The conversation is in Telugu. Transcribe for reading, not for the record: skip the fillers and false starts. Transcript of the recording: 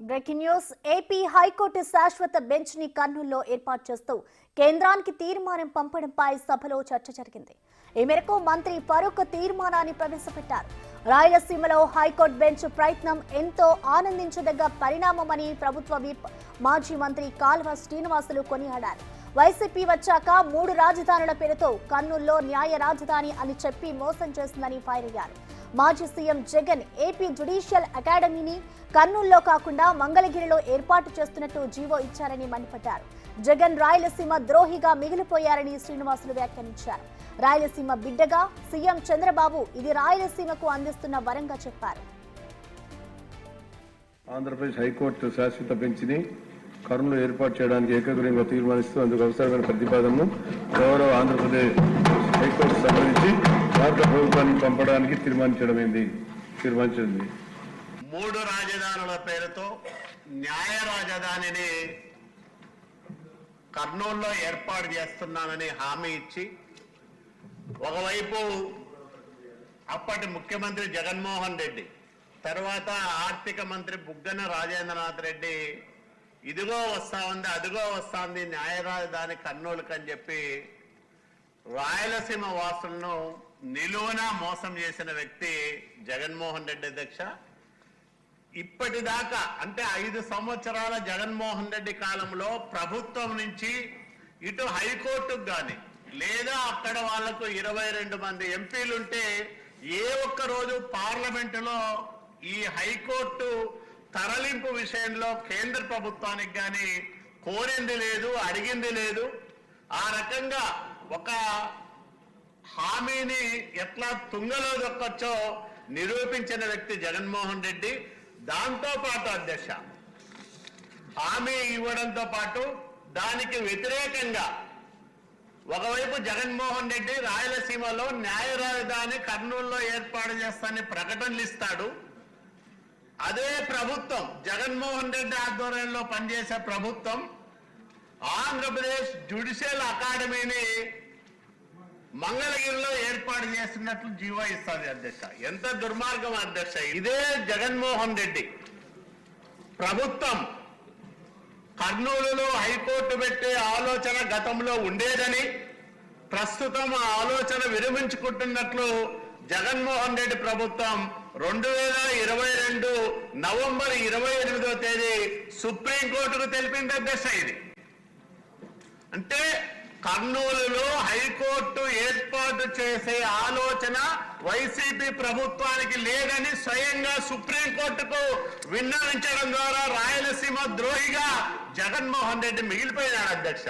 బ్రేకింగ్ న్యూస్ ఏపీ హైకోర్టు శాశ్వత బెంచ్ ని కర్నూలులో ఏర్పాటు చేస్తూ కేంద్రానికి తీర్మానం పంపడంపై సభలో చర్చ జరిగింది. ఈ మేరకు మంత్రి ఫరూక్ తీర్మానాన్ని ప్రవేశపెట్టారు. రాయలసీమలో హైకోర్టు బెంచ్ ప్రయత్నం ఎంతో ఆనందించదగ్గ పరిణామమని ప్రభుత్వ విప్ మాజీ మంత్రి కాల్వ శ్రీనివాసులు కొనియాడారు. వైసీపీ వచ్చాక 3 రాజధానుల పేరుతో కర్నూలులో న్యాయ రాజధాని అని చెప్పి మోసం చేసిందని ఫైర్ అయ్యారు. మాజీ సీఎం జగన్ ఏపీ జ్యుడిషియల్ అకాడమీని కర్నూలులో కాకుండా మంగళగిరిలో ఏర్పాటు చేస్తున్నట్టు జీవో ఇచ్చారని మండిపడ్డారు. జగన్ రాయలసీమ ద్రోహిగా మిగిలిపోయారని శ్రీనివాసులు వ్యాఖ్యానించారు. రాయలసీమ బిడ్డగా సీఎం చంద్రబాబు ఇది రాయలసీమకు అందిస్తున్న వరంగా చెప్పారు. ఆంధ్రప్రదేశ్ హైకోర్టు శాశ్వత బెంచ్ని కర్నూలు ఏర్పాటు చేయడానికి ఏకగ్రీవంగా తీర్మానిస్తూ అందుకు అవసరమైన ప్రతిపాదనను గౌరవ ఆంధ్రప్రదేశ్ హైకోర్టు సంబంధించి రాష్ట్ర ప్రభుత్వానికి పంపడానికి తీర్మానించింది. 3 రాజధానుల పేరుతో న్యాయ రాజధానిని కర్నూలులో ఏర్పాటు చేస్తున్నానని హామీ ఇచ్చి ఒకవైపు అప్పటి ముఖ్యమంత్రి జగన్మోహన్ రెడ్డి, తర్వాత ఆర్థిక మంత్రి బుగ్గన రాజేంద్రనాథ్ రెడ్డి ఇదిగో వస్తా ఉంది అదిగో వస్తా ఉంది న్యాయ రాజధాని కర్నూలుకు అని చెప్పి రాయలసీమ వాసులను నిలువునా మోసం చేసిన వ్యక్తి జగన్మోహన్ రెడ్డి అధ్యక్ష. ఇప్పటిదాకా అంటే 5 సంవత్సరాల జగన్మోహన్ రెడ్డి కాలంలో ప్రభుత్వం నుంచి ఇటు హైకోర్టుకు కానీ లేదా అక్కడ వాళ్లకు 22 మంది ఎంపీలుంటే ఏ ఒక్క రోజు పార్లమెంటులో ఈ హైకోర్టు తరలింపు విషయంలో కేంద్ర ప్రభుత్వానికి కానీ కోరింది లేదు, అడిగింది లేదు. ఆ రకంగా ఒక హామీని ఎట్లా తుంగలో దొక్కచ్చో నిరూపించిన వ్యక్తి జగన్మోహన్ రెడ్డి. దాంతో పాటు అధ్యక్ష హామీ ఇవ్వడంతో పాటు దానికి వ్యతిరేకంగా ఒకవైపు జగన్మోహన్ రెడ్డి రాయలసీమలో న్యాయ రాజధాని కర్నూలులో ఏర్పాటు చేస్తానని ప్రకటనలు ఇస్తాడు. అదే ప్రభుత్వం జగన్మోహన్ రెడ్డి ఆధ్వర్యంలో పనిచేసే ప్రభుత్వం ఆంధ్రప్రదేశ్ జ్యుడిషియల్ అకాడమీని మంగళగిరిలో ఏర్పాటు చేస్తున్నట్లు జీవో ఇస్తుంది అధ్యక్ష. ఎంత దుర్మార్గం అధ్యక్ష! ఇదే జగన్మోహన్ రెడ్డి ప్రభుత్వం కర్నూలులో హైకోర్టు పెట్టే ఆలోచన గతంలో ఉండేదని, ప్రస్తుతం ఆ ఆలోచన విరమించుకుంటున్నట్లు జగన్మోహన్ రెడ్డి ప్రభుత్వం 2022 నవంబర్ 28వ తేదీ సుప్రీంకోర్టుకు తెలిపింది అధ్యక్ష. ఇది అంటే కర్నూలులో హైకోర్టు ఏర్పాటు చేసే ఆలోచన వైసీపీ ప్రభుత్వానికి లేదని స్వయంగా సుప్రీంకోర్టుకు విన్నవించడం ద్వారా రాయలసీమ ద్రోహిగా జగన్మోహన్ రెడ్డి మిగిలిపోయినాడు అధ్యక్ష.